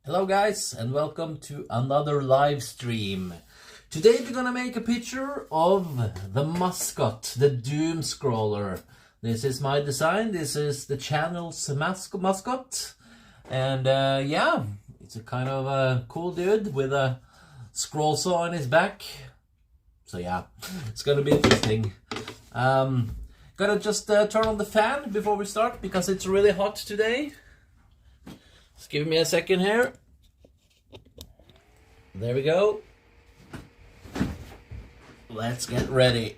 Hello guys, and welcome to another live stream. Today we're gonna make a picture of the mascot, the Doomscroller. This is my design. This is the channel's mascot, and yeah, it's a kind of a cool dude with a scroll saw on his back. So yeah, it's gonna be interesting. Gotta just turn on the fan before we start because it's really hot today. Just give me a second here. There we go. Let's get ready.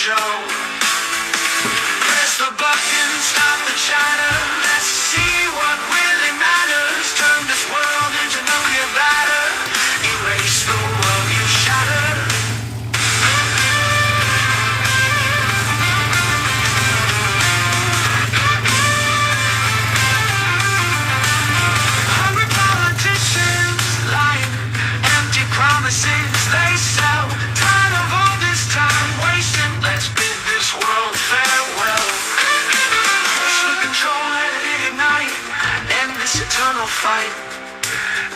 show. Press the button, stop the chatter. Let's see what really matters. Turn this world into nuclear batter. Erase the world you shattered. Hungry politicians lying, empty promises they sell. Tired of all this time wasting. Let's bid this world farewell. Push the control, let it ignite. End this eternal fight.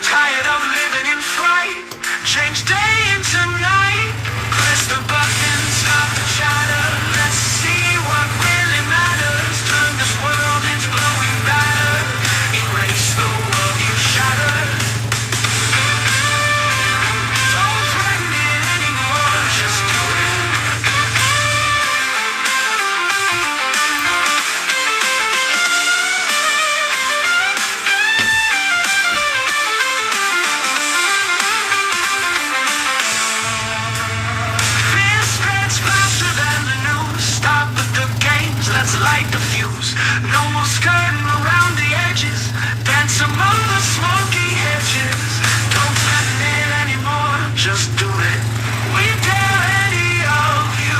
Tired of living in fright. Change day into night. Press the button, stop the chatter. Let's see what really matters. Turn this world into glowing batter. Erase the world you shattered. Don't threaten it anymore, just do it. Fear spreads faster than the news. Stop with the games, let's light the fuse. No more skirting around the edges. Dance among the smoky hedges. Don't threaten it anymore, just do it. We dare any of you.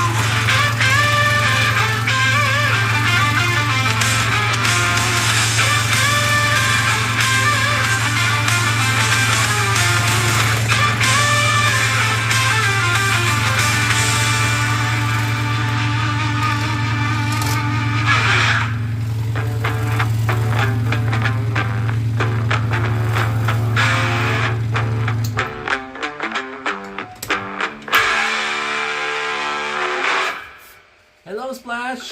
Hello, Splash.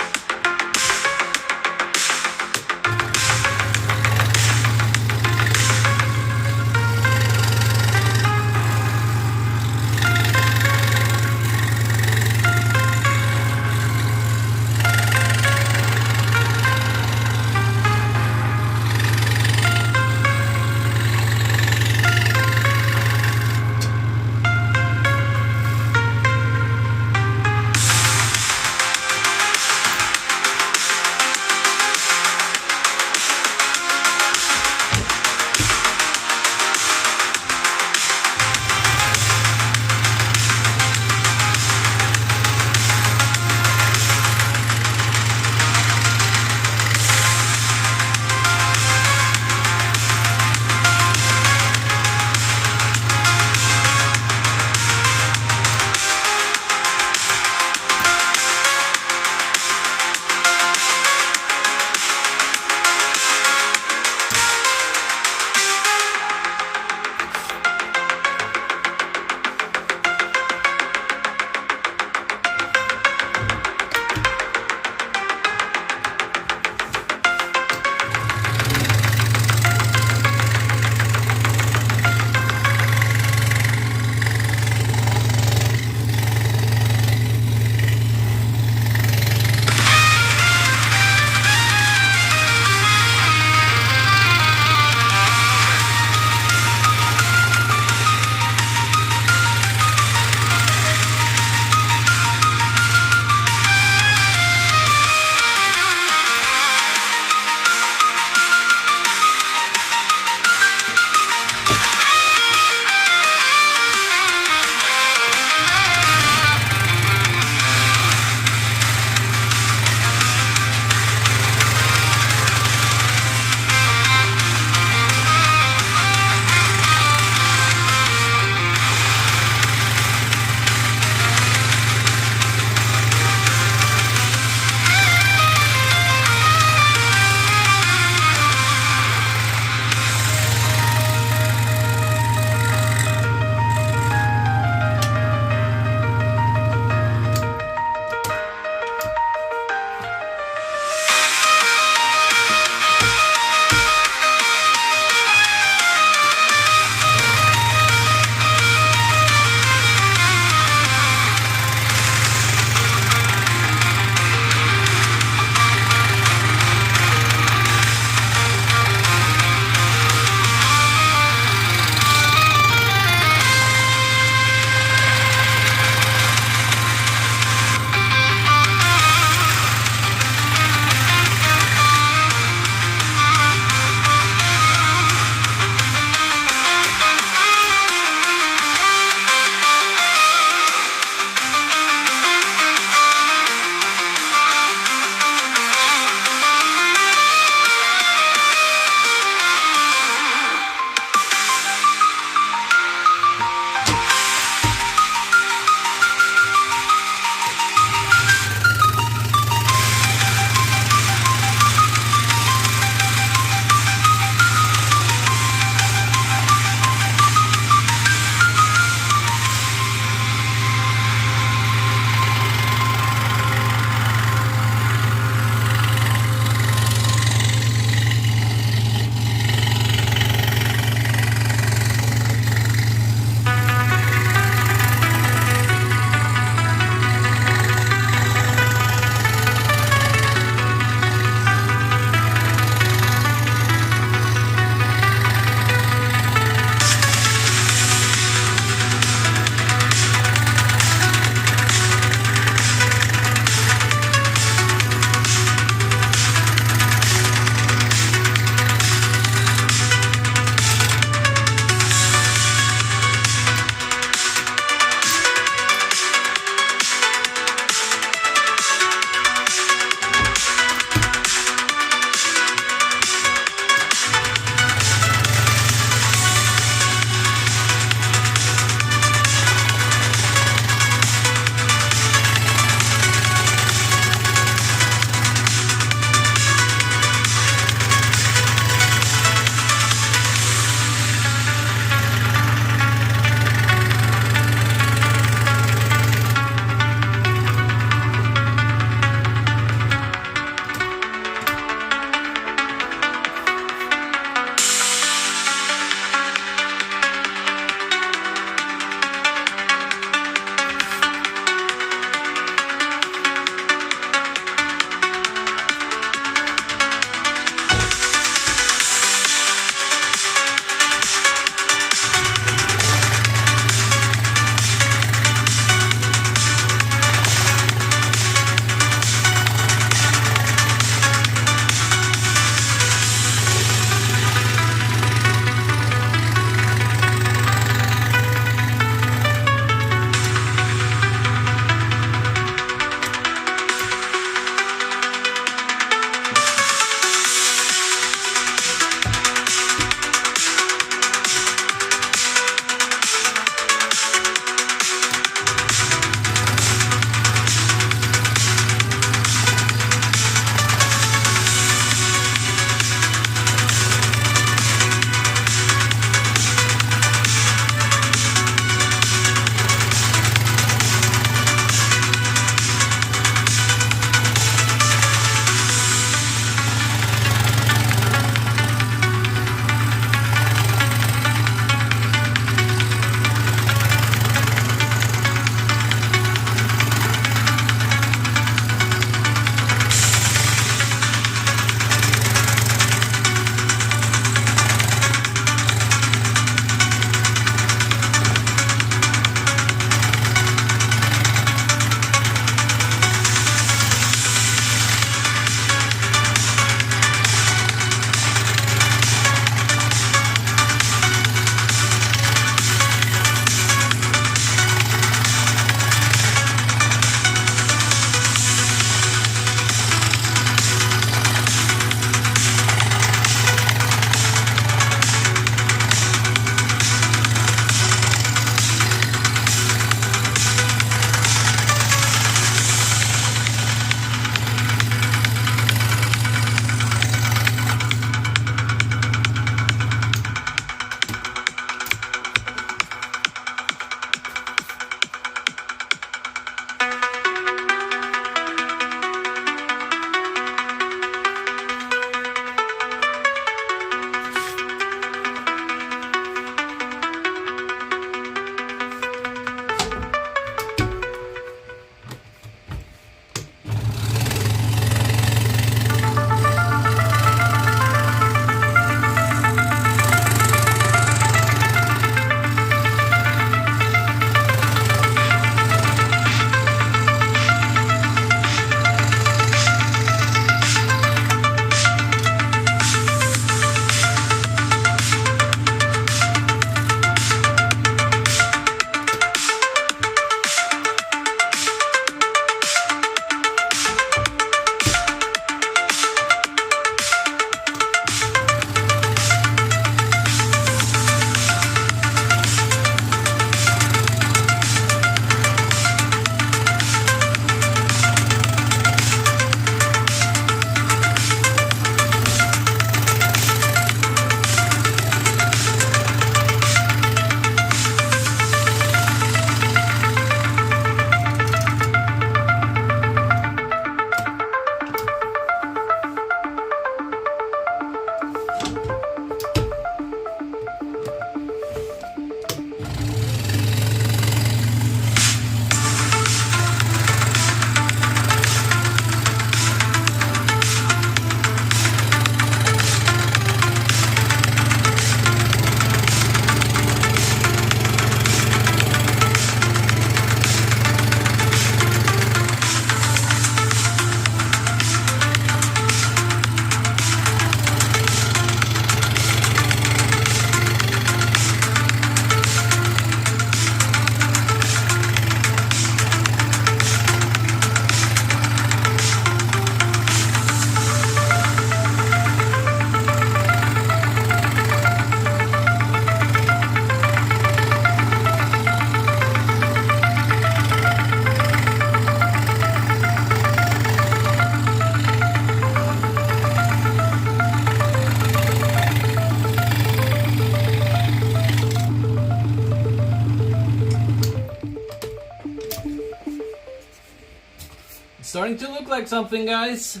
Starting to look like something, guys.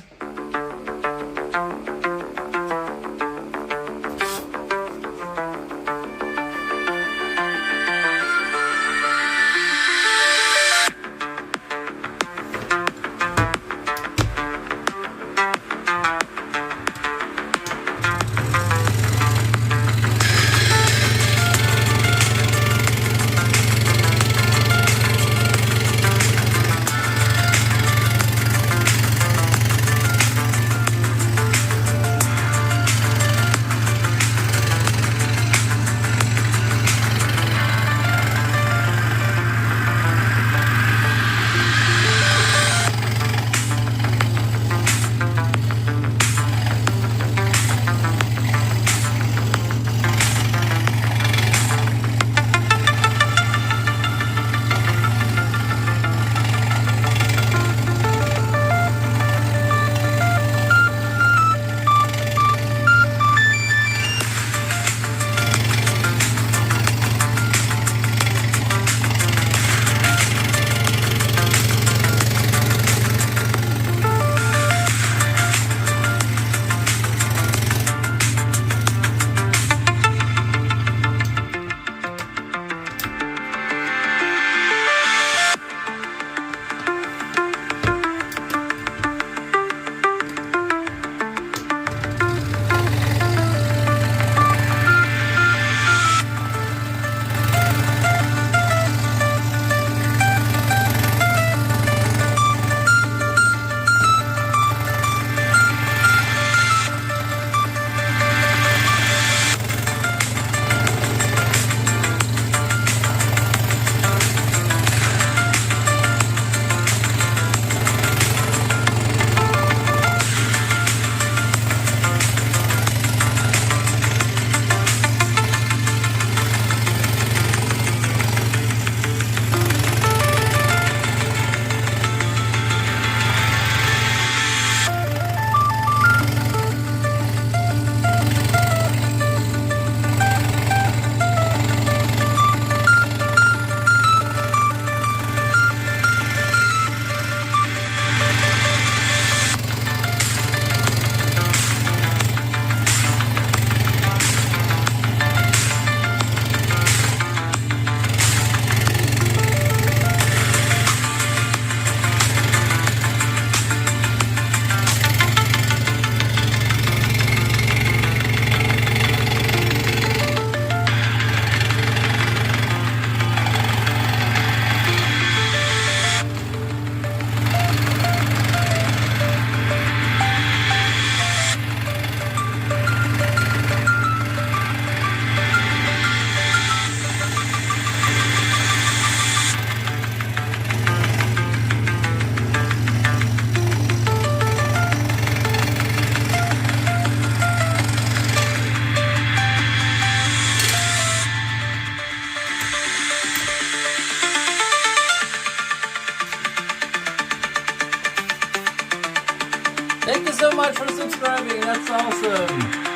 Thank you so much for subscribing, that's awesome.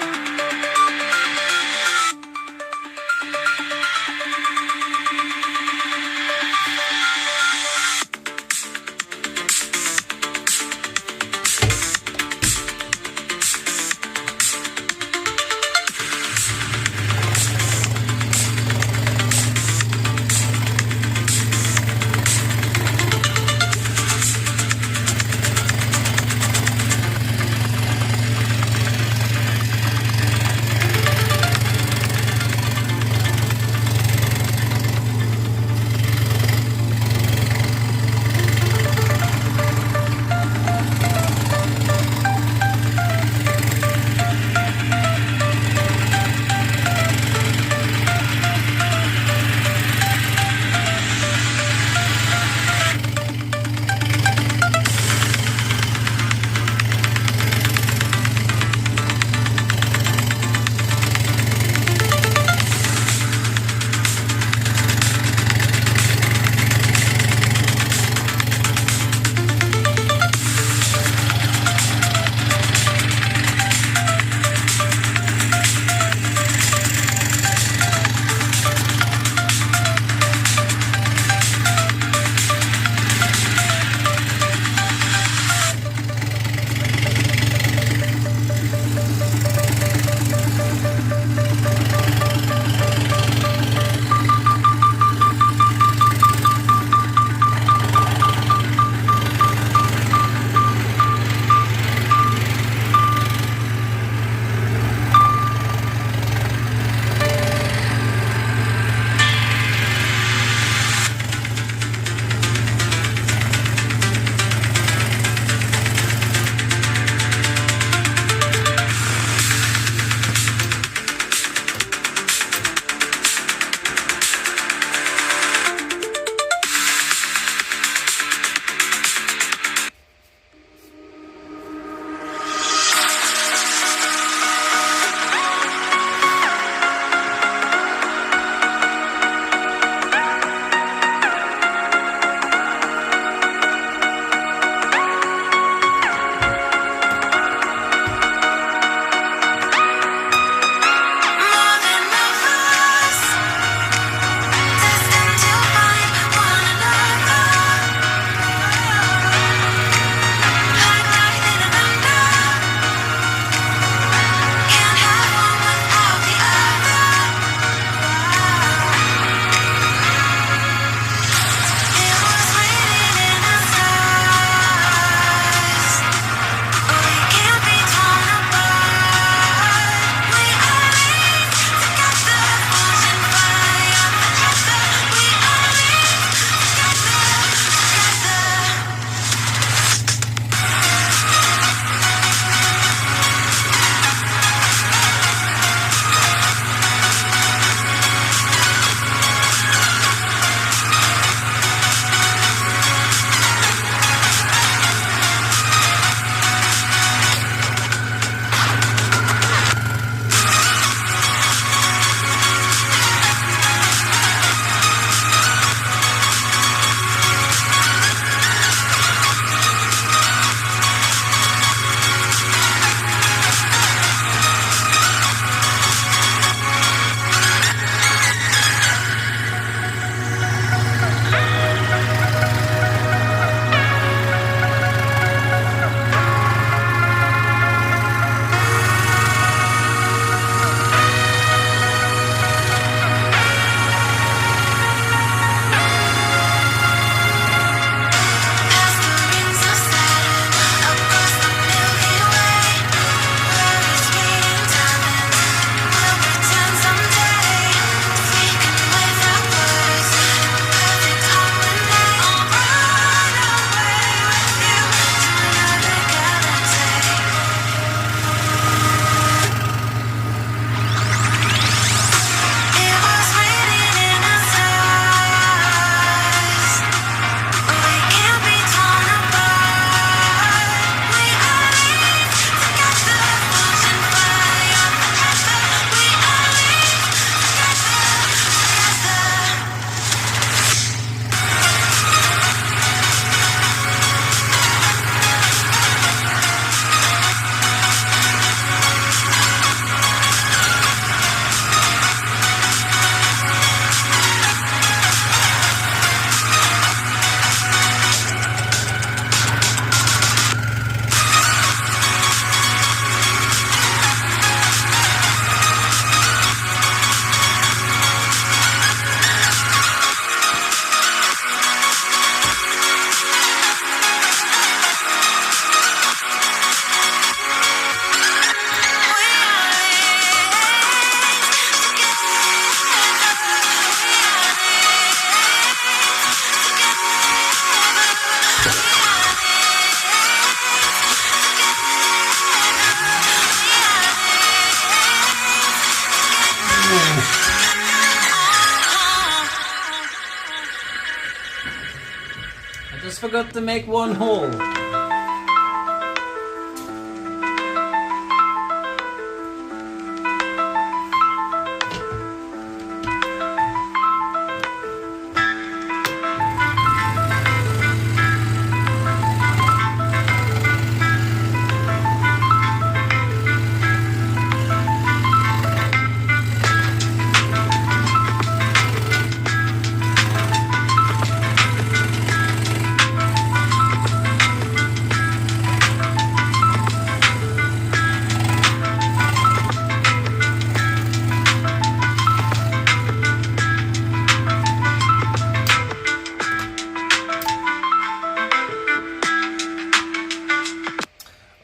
forgot to make one hole.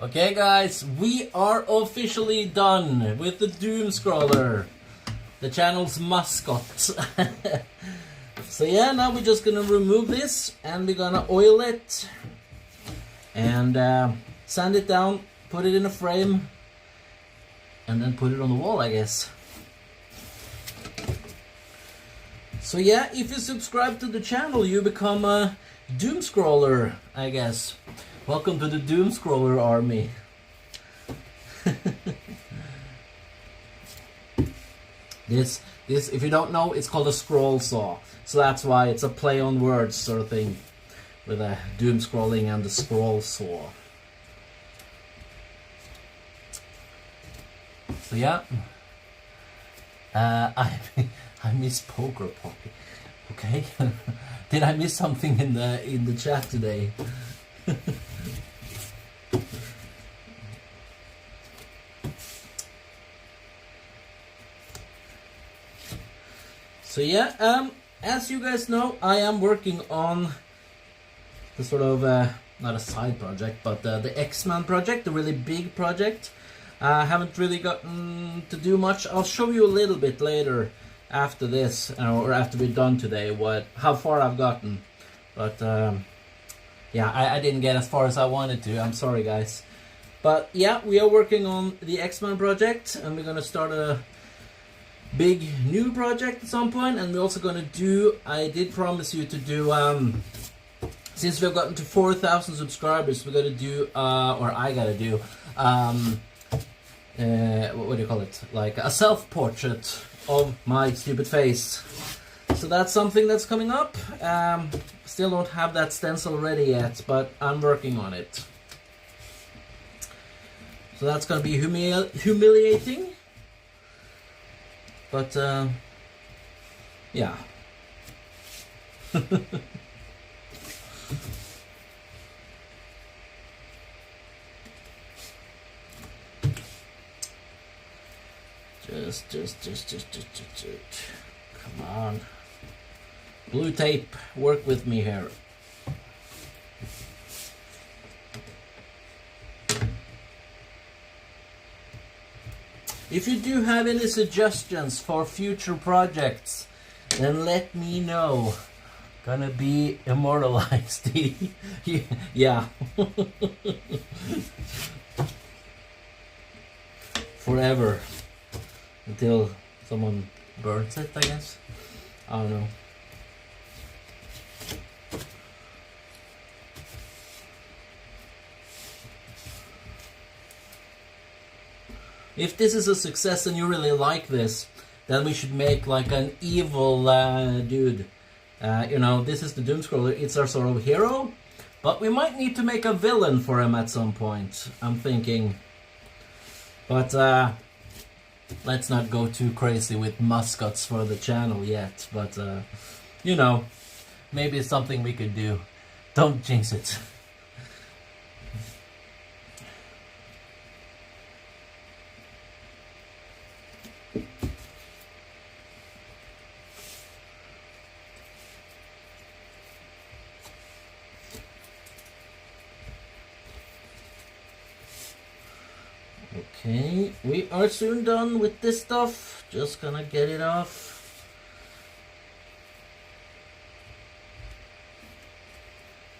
Okay guys, we are officially done with the Doomscroller, the channel's mascot. So yeah, now we're just gonna remove this and we're gonna oil it and sand it down, put it in a frame and then put it on the wall, I guess. So yeah, if you subscribe to the channel you become a Doomscroller, I guess. Welcome to the Doomscroller Army. This, if you don't know, it's called a scroll saw. So that's why it's a play on words sort of thing, with a doom scrolling and the scroll saw. So yeah, I miss poker poppy. Okay, did I miss something in the chat today? So yeah, as you guys know, I am working on the sort of, not a side project, but the X-Men project, the really big project. I haven't really gotten to do much. I'll show you a little bit later after this, or after we're done today, how far I've gotten. But yeah, I didn't get as far as I wanted to. I'm sorry, guys. But yeah, we are working on the X-Men project, and we're gonna start a big new project at some point. And we're also gonna do, I did promise you to do, since we've gotten to 4,000 subscribers, we're gonna do, or I gotta do, what do you call it? Like a self-portrait of my stupid face. So that's something that's coming up. Still don't have that stencil ready yet, but I'm working on it. So that's gonna be humiliating. But yeah. Just. Come on. Blue tape, work with me here. If you do have any suggestions for future projects, then let me know. Gonna be immortalized. Yeah. Forever. Until someone burns it, I guess. I don't know. If this is a success and you really like this, then we should make like an evil dude. You know, this is the Doomscroller, it's our sort of hero, but we might need to make a villain for him at some point, I'm thinking. But let's not go too crazy with mascots for the channel yet, but you know, maybe it's something we could do. Don't jinx it. Okay, we are soon done with this stuff. Just gonna get it off.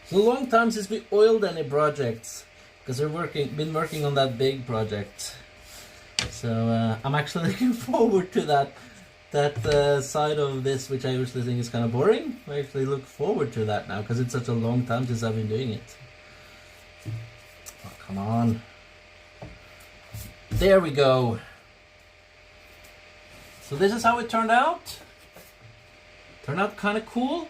It's a long time since we oiled any projects, because we've been working on that big project. So I'm actually looking forward to that that side of this which I usually think is kind of boring. I actually look forward to that now because it's such a long time since I've been doing it. Oh, come on. There we go. So this is how it turned out. Turned out kind of cool.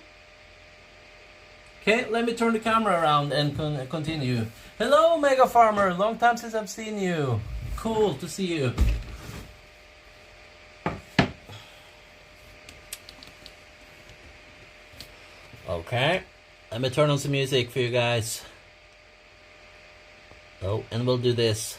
Okay, let me turn the camera around and continue. Hello, Mega Farmer. Long time since I've seen you. Cool to see you. Okay, let me turn on some music for you guys. Oh, and we'll do this.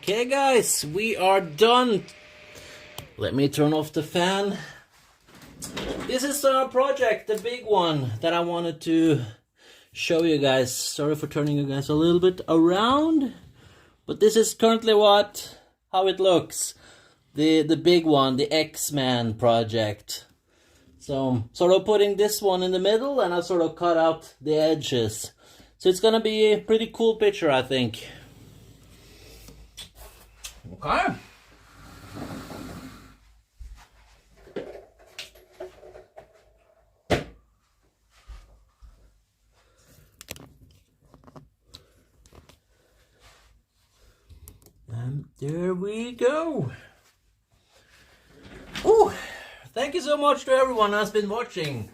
Okay guys, we are done. Let me turn off the fan. This is our project, the big one that I wanted to show you guys. Sorry for turning you guys a little bit around, but this is currently how it looks. The big one, the X-Men project. So sort of putting this one in the middle, and I sort of cut out the edges. So it's gonna be a pretty cool picture, I think. Okay. And there we go. Ooh, thank you so much to everyone who has been watching.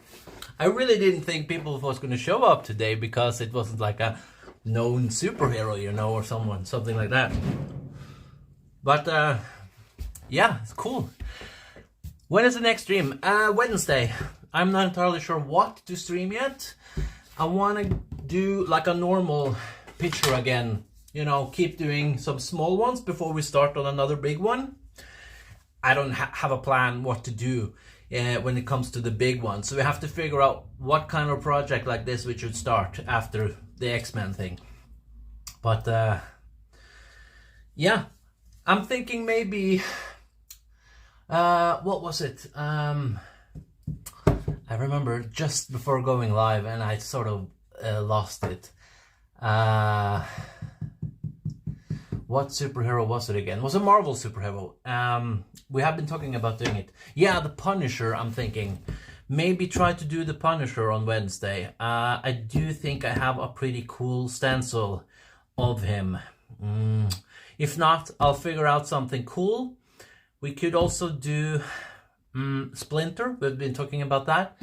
I really didn't think people was going to show up today because it wasn't like a known superhero, you know, or something like that. But yeah, it's cool. When is the next stream? Wednesday. I'm not entirely sure what to stream yet. I want to do like a normal picture again. You know, keep doing some small ones before we start on another big one. I don't have a plan what to do when it comes to the big one. So we have to figure out what kind of project like this we should start after the X-Men thing. But yeah, I'm thinking maybe, what was it? I remember just before going live and I sort of lost it. What superhero was it again? It was a Marvel superhero. We have been talking about doing it. Yeah, the Punisher, I'm thinking. Maybe try to do the Punisher on Wednesday. I do think I have a pretty cool stencil of him. If not, I'll figure out something cool. We could also do Splinter. We've been talking about that.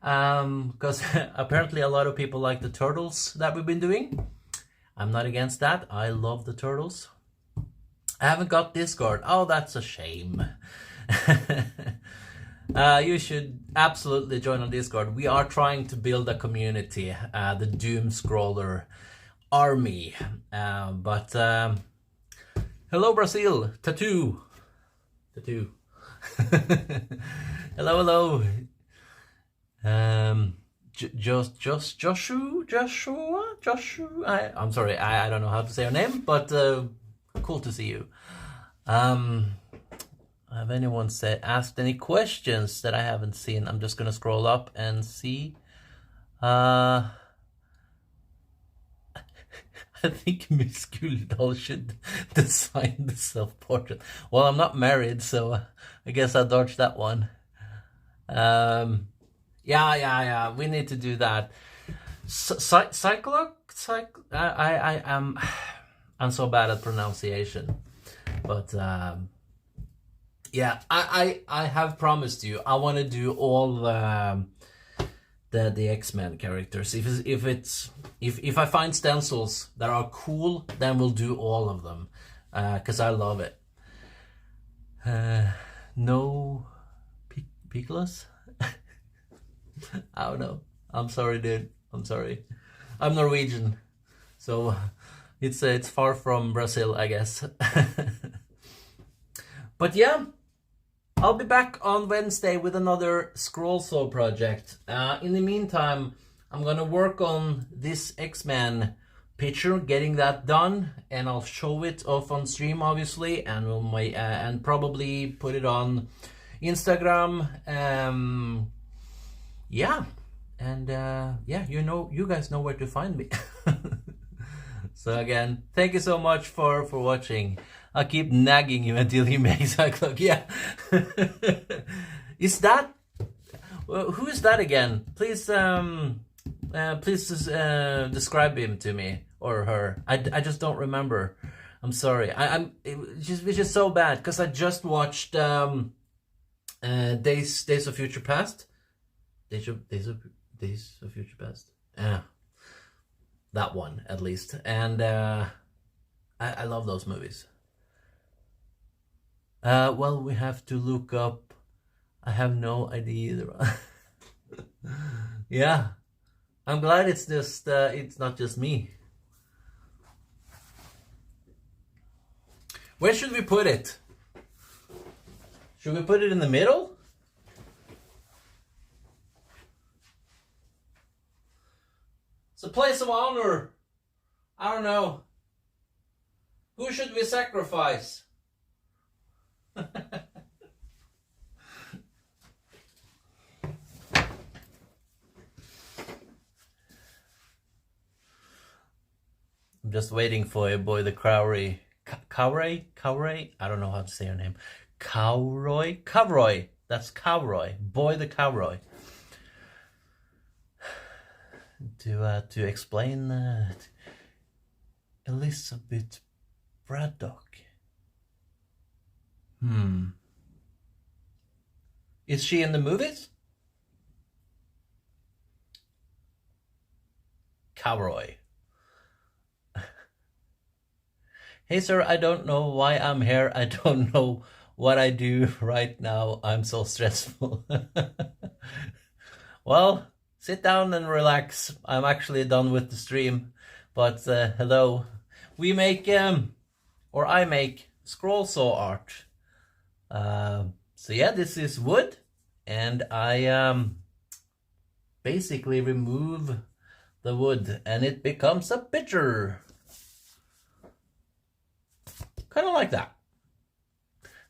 Because apparently a lot of people like the turtles that we've been doing. I'm not against that. I love the turtles. I haven't got Discord. Oh, that's a shame. You should absolutely join on Discord. We are trying to build a community, the Doomscroller Army. Hello, Brazil. Tattoo. Hello. Joshua. I'm sorry, I don't know how to say her name, but cool to see you. Have anyone asked any questions that I haven't seen? I'm just gonna scroll up and see. I think Miss Guldal should design the self-portrait. Well, I'm not married, so I guess I dodged that one. Yeah. We need to do that. I'm so bad at pronunciation, but yeah, I have promised you I want to do all the X-Men characters. If I find stencils that are cool, then we'll do all of them, because I love it. No Pegas? I don't know. I'm sorry, dude. I'm sorry. I'm Norwegian, so it's far from Brazil, I guess. But yeah, I'll be back on Wednesday with another scroll saw project. In the meantime, I'm gonna work on this X-Men picture, getting that done, and I'll show it off on stream, obviously, and and probably put it on Instagram. Yeah, and yeah, you guys know where to find me. So again, thank you so much for watching. I'll keep nagging you until he makes a clock. Yeah. Is that who is that again? Please describe him to me or her. I just don't remember. I'm sorry. It's just so bad because I just watched Days of Future Past. Days of Future Past. That one at least, and I love those movies. Well, we have to look up. I have no idea either. Yeah, I'm glad it's not just me. Where should we put it? Should we put it in the middle? It's a place of honor. I don't know. Who should we sacrifice? I'm just waiting for your boy the Crowry. Cowray? I don't know how to say her name. Cowroy. That's Cowroy. Boy the Cowroy. To explain that, Elizabeth Braddock. Is she in the movies? Cowroy. Hey sir, I don't know why I'm here. I don't know what I do right now. I'm so stressful. Well, sit down and relax. I'm actually done with the stream. But hello. We make, or I make, scroll saw art. So yeah, this is wood. And I basically remove the wood and it becomes a picture. Kind of like that.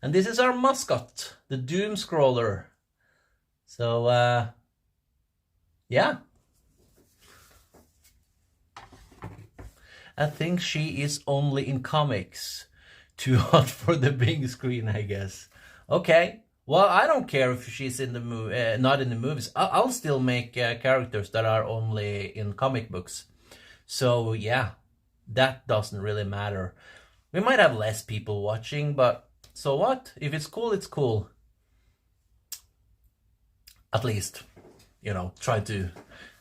And this is our mascot, the Doomscroller. So, yeah. I think she is only in comics. Too hot for the big screen, I guess. Okay. Well, I don't care if she's in the movie, not in the movies. I'll still make characters that are only in comic books. So, yeah. That doesn't really matter. We might have less people watching, but so what? If it's cool, it's cool. At least, you know, try to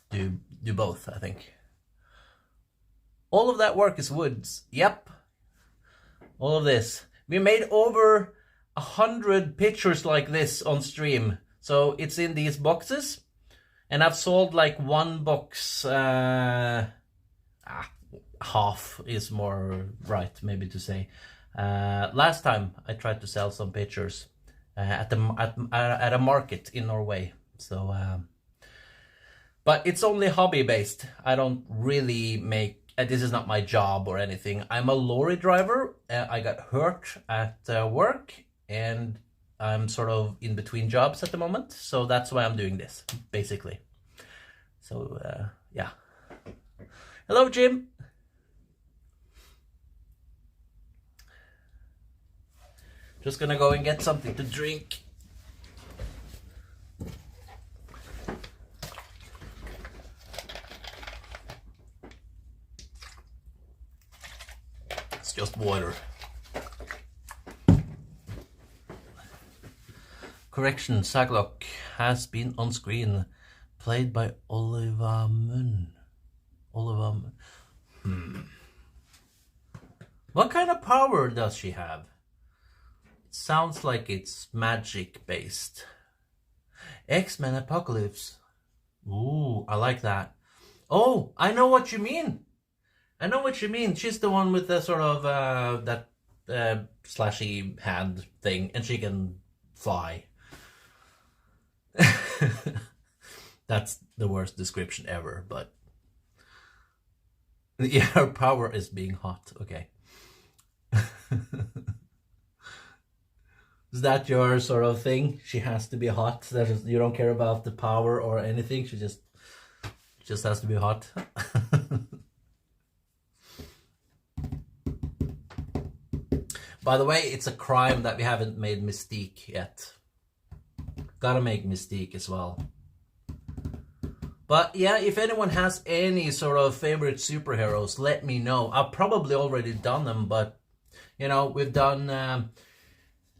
do both, I think. All of that work is woods. Yep. All of this. We made over 100 pictures like this on stream. So it's in these boxes. And I've sold like one box. Half is more right, maybe to say. Last time I tried to sell some pictures at a market in Norway. So, but it's only hobby based. I don't really make. This is not my job or anything. I'm a lorry driver. I got hurt at work, and I'm sort of in between jobs at the moment. So that's why I'm doing this, basically. So yeah. Hello, Jim. Just gonna go and get something to drink. It's just water. Correction, Saglock has been on screen, played by Oliver Munn. What kind of power does she have? Sounds like it's magic based. X-Men Apocalypse. Ooh, I like that. Oh, I know what you mean. She's the one with the sort of that slashy hand thing, and she can fly. That's the worst description ever, but yeah, her power is being hot. Okay. Is that your sort of thing? She has to be hot. You don't care about the power or anything. She just has to be hot. By the way, it's a crime that we haven't made Mystique yet. Gotta make Mystique as well. But yeah, if anyone has any sort of favorite superheroes, let me know. I've probably already done them, but you know, we've done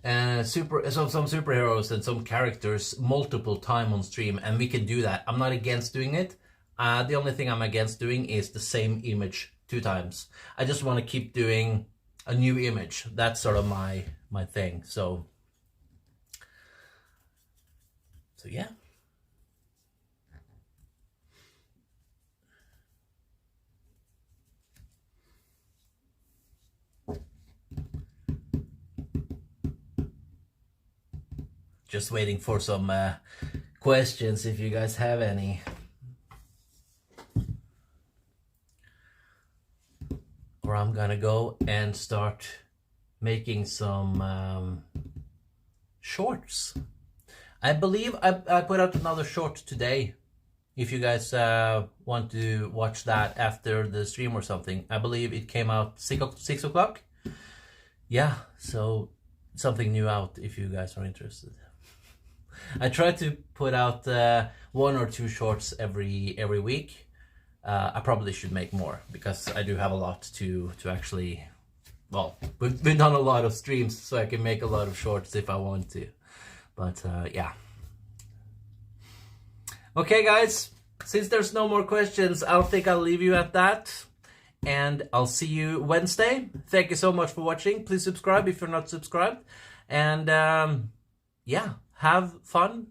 some superheroes and some characters multiple times on stream, and we can do that. I'm not against doing it. The only thing I'm against doing is the same image 2 times. I just want to keep doing a new image. That's sort of my thing. So yeah. just waiting for some questions if you guys have any. Or I'm gonna go and start making some shorts. I believe I put out another short today. If you guys want to watch that after the stream or something, I believe it came out 6 o'clock. Yeah, so something new out if you guys are interested. I try to put out 1 or 2 shorts every week. I probably should make more because I do have a lot to actually. Well, we've done a lot of streams, so I can make a lot of shorts if I want to. But yeah. Okay, guys. Since there's no more questions, I think I'll leave you at that. And I'll see you Wednesday. Thank you so much for watching. Please subscribe if you're not subscribed. And yeah, have fun.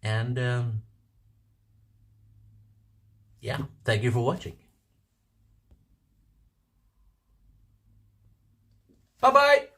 And yeah, thank you for watching. Bye-bye.